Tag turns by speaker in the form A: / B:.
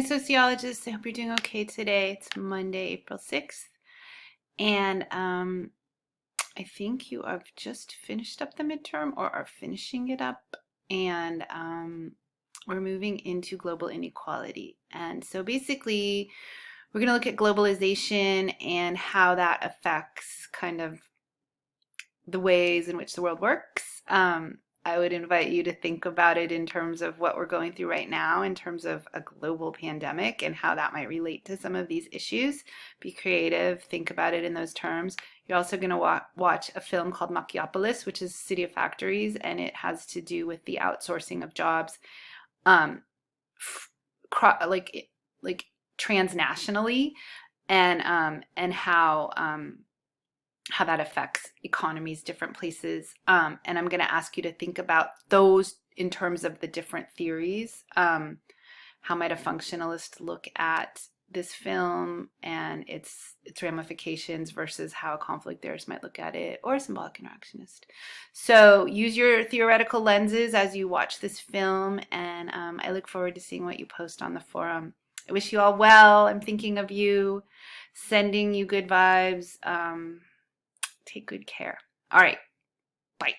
A: sociologists. I hope you're doing okay today. It's Monday, April 6th, and I think you have just finished up the midterm or are finishing it up, and we're moving into global inequality. And so basically, we're going to look at globalization and how that affects kind of the ways in which the world works. I would invite you to think about it in terms of what we're going through right now, in terms of a global pandemic and how that might relate to some of these issues. Be creative, think about it in those terms. You're also going to watch a film called Machiapolis, which is City of Factories, and it has to do with the outsourcing of jobs, um, like transnationally, and how that affects economies, different places. And I'm going to ask you to think about those in terms of the different theories. How might a functionalist look at this film and its ramifications versus how a conflict theorist might look at it, or a symbolic interactionist. So use your theoretical lenses as you watch this film, and I look forward to seeing what you post on the forum. I wish you all well. I'm thinking of you, sending you good vibes. Take good care. All right. Bye.